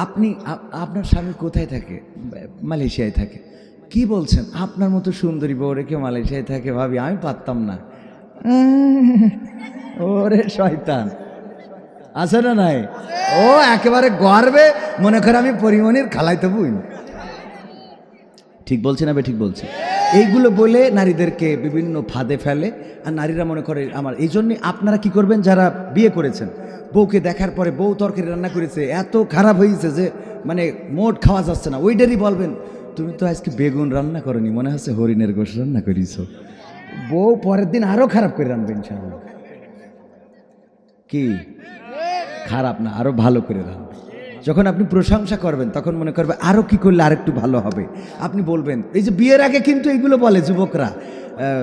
আপনি আপনার স্বামী কোথায় থাকে মালয়েশিয়ায় থাকে কি বলছেন আপনার মতো সুন্দরী বউ রেখে মালয়েশিয়ায় থাকে ভাবি আমি পারতাম না ওরে শয়তান আছে না নাই ও একেবারে গর্বে মনে করে আমি পরিমণির খালাইতে বুঝ ঠিক বলছে না বে ঠিক বলছে এইগুলো বলে নারীদেরকে বিভিন্ন ফাঁদে ফেলে আর নারীরা মনে করে আমার এই জন্যে আপনারা কি করবেন যারা বিয়ে করেছেন বউকে দেখার পরে বউ তরকারি রান্না করেছে এত খারাপ হয়েছে যে মানে মোট খাওয়া যাচ্ছে না ওইটারই বলবেন তুমি তো আজকে বেগুন রান্না করনি মনে হচ্ছে হরিণের গোশ রান্না করিস বউ পরের দিন আরো খারাপ করে রান্নাবে ইনশাআল্লাহ কি খারাপ না আরো ভালো করে রান্না যখন আপনি প্রশংসা করবেন তখন মনে করবে আরো কি করলে আরেকটু ভালো হবে আপনি বলবেন এই যে বিয়ের আগে কিন্তু এইগুলো বলে যুবকরা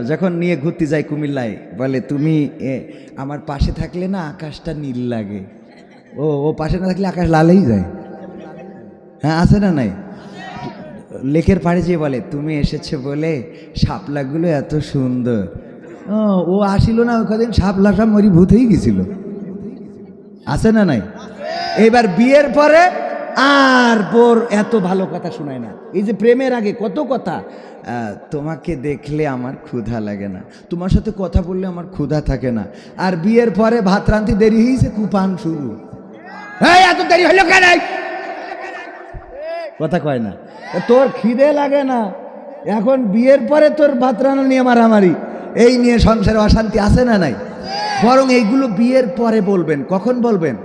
যখন নিয়ে ঘুরতে যায় কুমিল্লায় বলে তুমি আমার পাশে থাকলে না আকাশটা নীল লাগে ও পাশে না থাকলে আকাশ লালেই যায় হ্যাঁ আছে না নাই লেকের পাড়ে যেয়ে বলে তুমি এসেছো বলে শাপলাগুলো এত সুন্দর ও আসিল না ওই কদিন শাপলা সব মরিভূত হয়ে গেছিল আছে না নাই এবার বিয়ের পরে আর বোর এত ভালো কথা শোনায় না এই যে প্রেমের আগে কত কথা তোমাকে দেখলে আমার ক্ষুধা লাগে না তোমার সাথে কথা বললে আমার ক্ষুধা থাকে না আর বিয়ের পরে ভাত রান্তি দেরি হয়েছে কুপান শুরু এত দেরি হলো কেন কথা কয় না তোর খিদে লাগে না এখন বিয়ের পরে তোর ভাত রান্না নিয়ে মারামারি এই নিয়ে সংসারে অশান্তি আছে না নাই বরং এইগুলো বিয়ের পরে বলবেন কখন বলবেন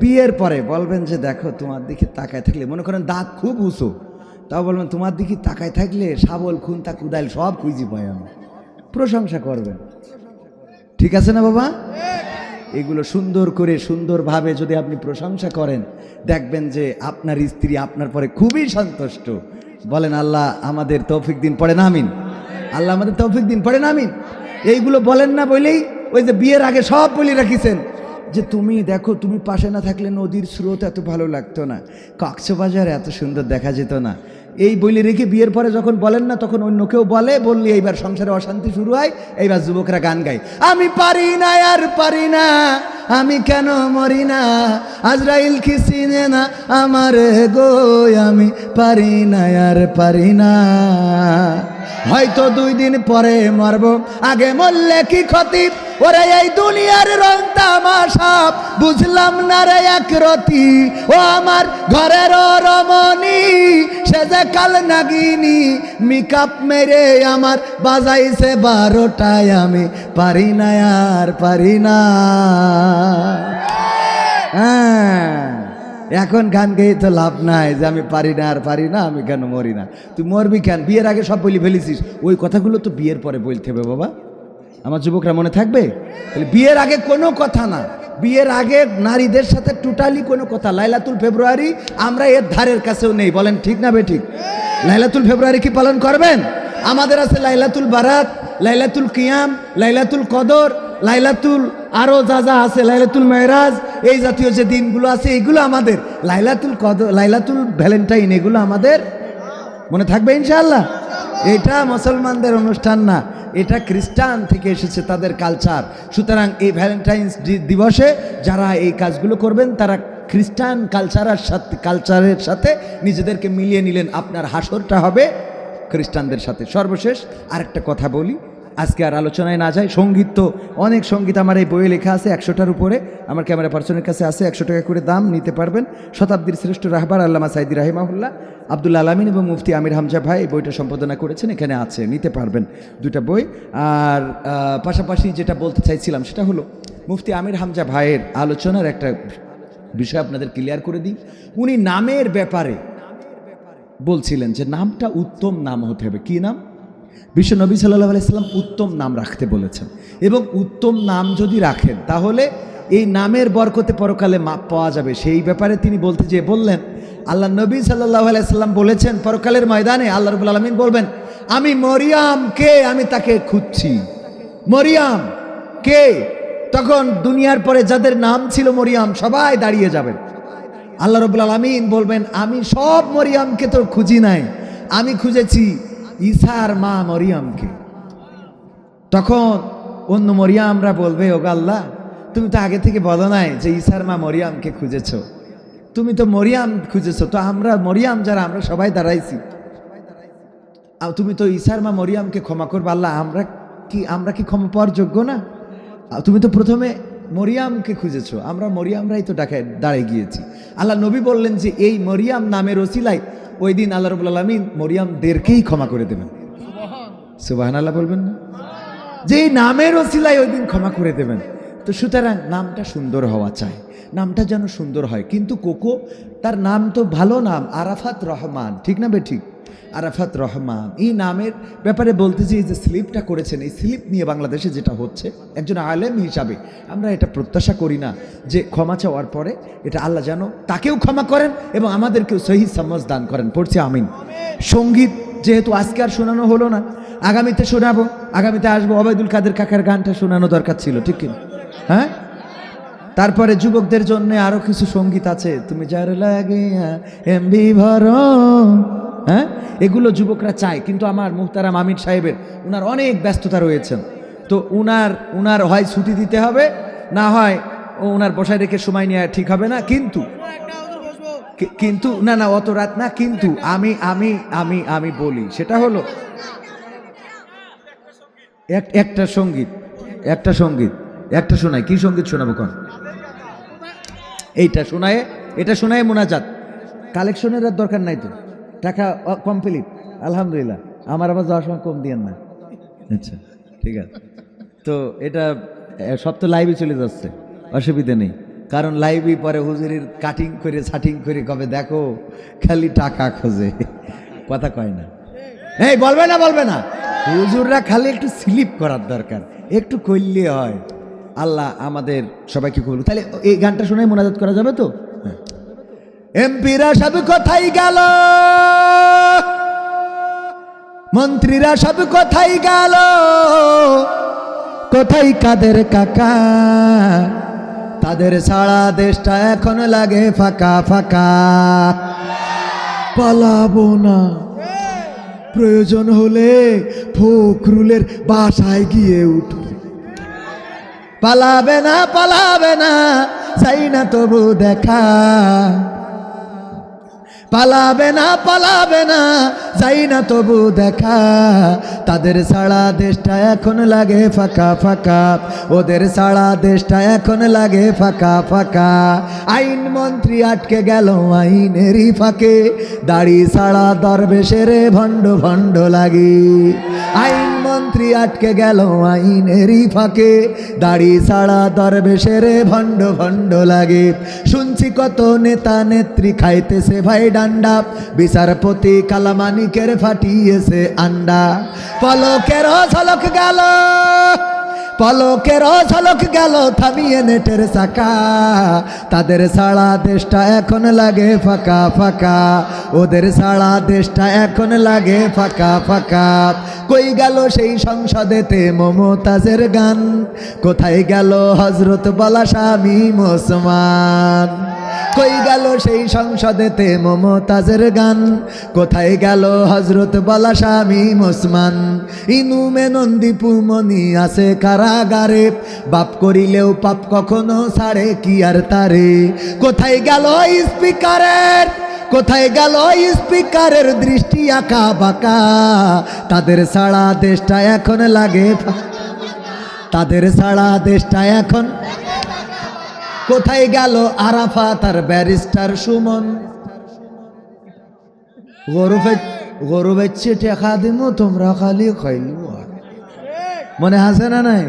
বিয়ের পরে বলবেন যে দেখো তোমার দিকে তাকায় থাকলে মনে করেন দাঁত খুব উঁচু তাও বলবেন তোমার দিকে তাকায় থাকলে শাবল খুন্তা কুদাইল সব খুঁজি পাই আমি প্রশংসা করবেন ঠিক আছে না বাবা এগুলো সুন্দর করে সুন্দরভাবে যদি আপনি প্রশংসা করেন দেখবেন যে আপনার স্ত্রী আপনার পরে খুবই সন্তুষ্ট বলেন আল্লাহ আমাদের তৌফিক দিন পড়েন আমিন আল্লাহ আমাদের তৌফিক দিন পড়েন আমিন এইগুলো বলেন না বলেই ওই যে বিয়ের আগে সব বলে রাখিছেন যে তুমি দেখো তুমি পাশে না থাকলে নদীর স্রোত এত ভালো লাগতো না কক্সবাজার এত সুন্দর দেখা যেত না এই বলে রেখে বিয়ের পরে যখন বলেন না তখন অন্য কেউ বললে এইবার সংসারে অশান্তি শুরু হয়। এইবার যুবকরা গান গায়, আমি পারি না আর পারি না, আমি কেন মরি না, আজরাইল কি চিনে না আমার গো, আমি পারি না আর পারি না, হয়তো 2 দিন পরে মরব, আগে মরলে কি ক্ষতি, ওরে এই দুনিয়ার রং তামাশা বুঝলাম না রে একরতি, ও আমার ঘরের রমণী সে যে কাল নাগিনী, মেকআপ মেরে আমার বাজাইছে 12টায়, আমি পারি না আর পারি না। এখন গান গেয়ে তো লাভ নাই যে আমি পারি না আর পারি না, আমি কেন মরি না। তুই মরবি কেন? বিয়ের আগে সব বলি ফেলেছিস, ওই কথাগুলো তো বিয়ের পরে বলতে হবে বাবা। আমার যুবকরা মনে থাকবে? তাহলে বিয়ের আগে কোনো কথা না, বিয়ের আগে নারীদের সাথে টোটালি কোনো কথা। লাইলাতুল ফেব্রুয়ারি আমরা এর ধারের কাছেও নেই, বলেন ঠিক না বেঠিক? লাইলাতুল ফেব্রুয়ারি কি পালন করবেন? আমাদের আছে লাইলাতুল বারাত, লাইলাতুল কিয়াম, লাইলাতুল কদর, লাইলাতুল আরো যা যা আছে, লাইলাতুল মেরাজ, এই জাতীয় যে দিনগুলো আছে এগুলো আমাদের। লাইলাতুল কদর, লাইলাতুল ভ্যালেন্টাইন, এগুলো আমাদের মনে থাকবে ইনশাআল্লাহ। এটা মুসলমানদের অনুষ্ঠান না, এটা খ্রিস্টান থেকে এসেছে, তাদের কালচার। সুতরাং এই ভ্যালেন্টাইন্স দিবসে যারা এই কাজগুলো করবেন তারা খ্রিস্টান কালচারের সাথে নিজেদেরকে মিলিয়ে নিলেন, আপনার হাসরটা হবে খ্রিস্টানদের সাথে। সর্বশেষ আরেকটা কথা বলি, আজকে আর আলোচনায় না যায়। সঙ্গীত তো অনেক সঙ্গীত আমার এই বইয়ে লেখা আছে, 100টার উপরে আমার ক্যামেরা পার্সনের কাছে আছে, 100 টাকা করে দাম, নিতে পারবেন। শতাব্দীর শ্রেষ্ঠ রাহবার আল্লামা সাইদি রাহিমাহুল্লাহ, আব্দুল আলামিন এবং মুফতি আমির হামজা ভাই এই বইটা সম্পাদনা করেছেন, এখানে আছে, নিতে পারবেন 2টা বই। আর পাশাপাশি যেটা বলতে চাইছিলাম সেটা হলো মুফতি আমির হামজা ভাইয়ের আলোচনার একটা বিষয় আপনাদের ক্লিয়ার করে দিই। উনি নামের ব্যাপারে বলছিলেন যে নামটা উত্তম নাম হতে হবে। কি নাম? বিশ্ব নবী সাল্লাল্লাহু আলাইহি সাল্লাম উত্তম নাম রাখতে বলেছেন, এবং উত্তম নাম যদি রাখেন তাহলে এই নামের বরকতে পরকালে মাপ পাওয়া যাবে। সেই ব্যাপারে তিনি বলতে যেয়ে বললেন, আল্লাহ নবী সাল্লাল্লাহু আলাইহি সাল্লাম বলেছেন পরকালের ময়দানে আল্লাহ রাব্বুল আলামিন বলবেন, আমি মরিয়াম কে, আমি তাকে খুঁজছি। মরিয়াম কে? তখন দুনিয়ার পরে যাদের নাম ছিল মরিয়াম সবাই দাঁড়িয়ে যাবেন। আল্লাহ রাব্বুল আলামিন বলবেন, আমি সব মরিয়ামকে তো খুঁজি নাই, আমি খুঁজেছি ঈসার মা মরিয়ামকে। তখন অন্য মরিয়ামরা বলবে, ওগো আল্লাহ, তুমি তো আগে থেকে বলো নাই যে ঈসার মা মরিয়ামকে খুঁজেছ, তুমি তো মরিয়াম খুঁজেছ, তো আমরা মরিয়াম যারা আমরা সবাই দাঁড়াইছি, তুমি তো ঈসার মা মরিয়ামকে ক্ষমা করবে। আল্লাহ, আমরা কি ক্ষমা পাওয়ার যোগ্য না? তুমি তো প্রথমে মরিয়ামকে খুঁজেছ, আমরা মরিয়ামরাই তো দাঁড়িয়ে গিয়েছি। আল্লাহ নবী বললেন যে এই মরিয়াম নামের ওসিলায় ওই দিন আল্লাহ রাব্বুল আলামিন মরিয়ামদেরকেই ক্ষমা করে দেবেন। সুবহানাল্লাহ বলবেন না? যে নামের ওসিলায় ওই দিন ক্ষমা করে দেবেন। তো সুতরাং নামটা সুন্দর হওয়া চাই, নামটা যেন সুন্দর হয়। কিন্তু কোকো তার নাম তো ভালো নাম, আরাফাত রহমান, ঠিক না বেঠিক? আরাফাত রহমান এই নামের ব্যাপারে বলতে যে স্লিপটা করেছেন, এই স্লিপ নিয়ে বাংলাদেশে যেটা হচ্ছে, একজন আলেম হিসাবে আমরা এটা প্রত্যাশা করি না যে ক্ষমা চাওয়ার পরে এটা আল্লাহ যেন তাকেও ক্ষমা করেন এবং আমাদেরকেও সহি সমঝ দান করেন। পড়ছি আমিন। সঙ্গীত যেহেতু আজকে আর শোনানো হলো না, আগামীতে শোনাবো, আগামীতে আসবো। ওবায়দুল কাদের কাকার গানটা শোনানো দরকার ছিল, ঠিক কিনা? হ্যাঁ, তারপরে যুবকদের জন্য আরো কিছু সঙ্গীত আছে, তুমি যার লাগে এমবি ভরো, হ্যাঁ, এগুলো যুবকরা চায়। কিন্তু আমার মুহতারাম আমির সাহেবের উনার অনেক ব্যস্ততা রয়েছেন, তো উনার হয় ছুটি দিতে হবে, না হয় উনার বসায় রেখে সময় নেওয়া ঠিক হবে না। কিন্তু না অত রাত না, কিন্তু আমি আমি আমি আমি বলি সেটা হলো একটা সঙ্গীত একটা শোনায়। কি সঙ্গীত শোনাবো? কোন এটা শোনায় মোনাজাত। কালেকশনের আর দরকার নাই তো, টাকা কমপ্লিট আলহামদুলিল্লাহ। আমার আবার যাওয়ার সময় কম দিয়েন না। আচ্ছা ঠিক আছে। তো এটা সব তো লাইভে চলে যাচ্ছে, অসুবিধা নেই। কারণ লাইভে পরে হুজুরের কাটিং করে ছাটিং করে কবে দেখো খালি টাকা খোঁজে, কথা কয় না। এই বলবে না হুজুররা খালি একটু স্লিপ করার দরকার, একটু করলে হয়। আল্লাহ আমাদের সবাইকে কবুল। তাহলে এই গানটা শুনে মোনাজাত করা যাবে তো? হ্যাঁ। এমপিরা সব কোথায় গেল, মন্ত্রীরা সব কোথায় গেল, কোথায় কাদের কাকা, তাদের সারা দেশটা এখন লাগে ফাঁকা ফাঁকা। পালাবো না, প্রয়োজন হলে ফখরুলের বাসায় গিয়ে উঠো। পালাবে না, পালাবে না, চাই না তবু দেখা। পালাবে না, পালাবে না, যাই না তবু দেখা। তাদের ছাড়া দেশটা এখন লাগে ফাঁকা ফাঁকা, ওদের ছাড়া দেশটা এখন লাগে ফাঁকা ফাঁকা। আইন মন্ত্রী আটকে গেল আইনেরই ফাঁকে, দাড়ি ছাড়া দরবেশের ভণ্ড ভণ্ড লাগে। আইন মন্ত্রী আটকে গেল আইনেরই ফাঁকে, দাড়ি ছাড়া দরবেশের ভণ্ড ভণ্ড লাগে। শুনছি কত নেতা নেত্রী খাইতেছে ভাই ডান্ডা, বিচারপতি কালামানিকের ফাটিয়েছে আন্ডা। পলকের ঝলক গেল, পলকের ঝলক গেল থামিয়ে নেটের চাকা। তাদের ছাড়া দেশটা এখন লাগে ফাঁকা ফাঁকা, ওদের ছাড়া দেশটা এখন লাগে ফাঁকা ফাঁকা। কই গেল সেই সংসদেতে মমতাজের গান, কোথায় গেল হজরত বলা শামীম ওসমান। কই গেল সেই সংসদেতে মমতাজের গান, কোথায় গেল হজরত বলা শামীম ওসমান। ইনুমে নন্দীপু মনি আছে কারাগারে, বাপ করিলেও পাপ কখনো ছাড়ে কি আর তারে। কোথায় গেল স্পিকারের, কোথায় গেল স্পিকারের দৃষ্টি আঁকা বাঁকা। তাদের ছাড়া দেশটা এখন লাগে, তাদের ছাড়া দেশটা এখন। কোথায় গেল আরাফাত আর ব্যারিস্টার সুমন। গরু বেচছে টেকা দিমু, তোমরা খালি খাইলু। মনে আছে না নাই?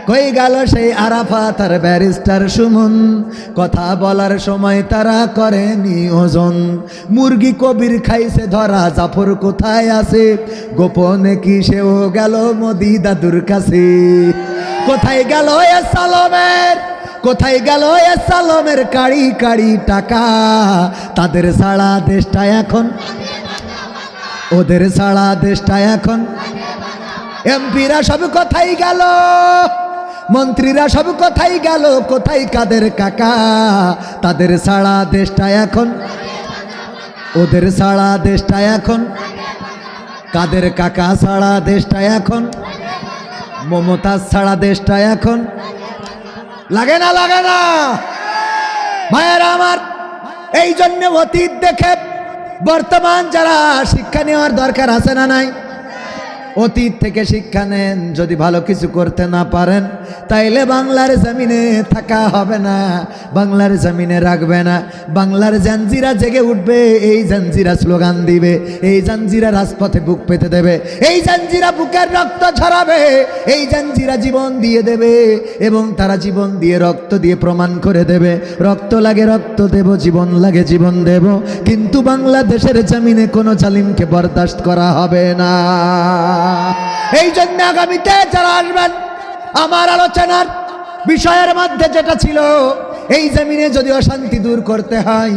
কই গেল সেই আরাফাত আর ব্যারিস্টার সুমন, কথা বলার সময় তারা করেনি ওজন। মুরগি কবির খাইছে ধরা, জাফর কোথায় আছে, গোপনে কি সেও গেল মোদি দাদুর কাছে। কোথায় গেল এ সালমের, কোথায় গেল এ সালমের কাড়ি কাড়ি টাকা। তাদের ছাড়া দেশটা এখন, ওদের ছাড়া দেশটা এখন। এমপিরা সব কোথায় গেল, মন্ত্রীরা সব কোথায় গেল, কোথায় কাদের কাকা। তাদের ছাড়া দেশটা এখন, ওদের ছাড়া দেশটা এখন। কাদের কাকা ছাড়া দেশটা এখন, মমতাজ ছাড়া দেশটা এখন। লাগে না, লাগে না ভাইয়েরা আমার। এই জন্য অতীত দেখে বর্তমান যারা শিক্ষা নেওয়ার দরকার আছে না নাই? অতীত থেকে শিক্ষা নেন। যদি ভালো কিছু করতে না পারেন তাইলে বাংলার জমিনে থাকা হবে না, বাংলার জমিনে রাখবে না। বাংলার জাঞ্জিরা জেগে উঠবে, এই জাঞ্জিরা স্লোগান দিবে, এই জাঞ্জিরা রাজপথে বুক পেতে দেবে, এই জাঞ্জিরা বুকের রক্ত ঝরাবে, এই জাঞ্জিরা জীবন দিয়ে দেবে এবং তারা জীবন দিয়ে রক্ত দিয়ে প্রমাণ করে দেবে, রক্ত লাগে রক্ত দেব, জীবন লাগে জীবন দেব। কিন্তু বাংলাদেশের জমিনে কোনো জালিমকে বরদাস্ত করা হবে না। এই জন্য আগামীতে যারা আসবেন, আমার আলোচনার বিষয়ের মধ্যে যেটা ছিল, এই জমিনে যদি অশান্তি দূর করতে হয়,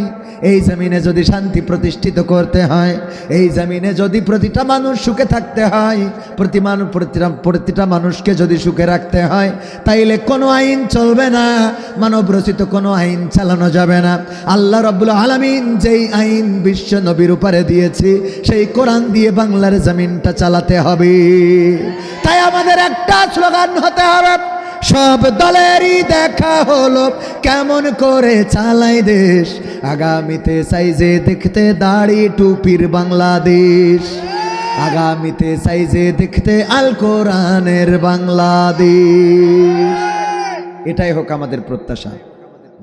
এই জমিনে যদি শান্তি প্রতিষ্ঠিত করতে হয়, এই জমিনে যদি প্রতিটা মানুষ সুখে থাকতে হয়, প্রতিটা মানুষকে যদি সুখে রাখতে হয়, তাইলে কোনো আইন চলবে না, মানব রচিত কোনো আইন চালানো যাবে না। আল্লাহ রাব্বুল আলামিন যেই আইন বিশ্ব নবীর উপরে দিয়েছে, সেই কোরআন দিয়ে বাংলার জমিনটা চালাতে হবে। তাই আমাদের একটা স্লোগান হতে হবে, সব দলেরই দেখা হলো কেমন করে চালাই দেশ, আগামীতে সাইজে দেখতে দাড়ি টুপির বাংলাদেশ, আগামীতে সাইজে দেখতে আল কোরআনের বাংলাদেশ। এটাই হোক আমাদের প্রত্যাশা।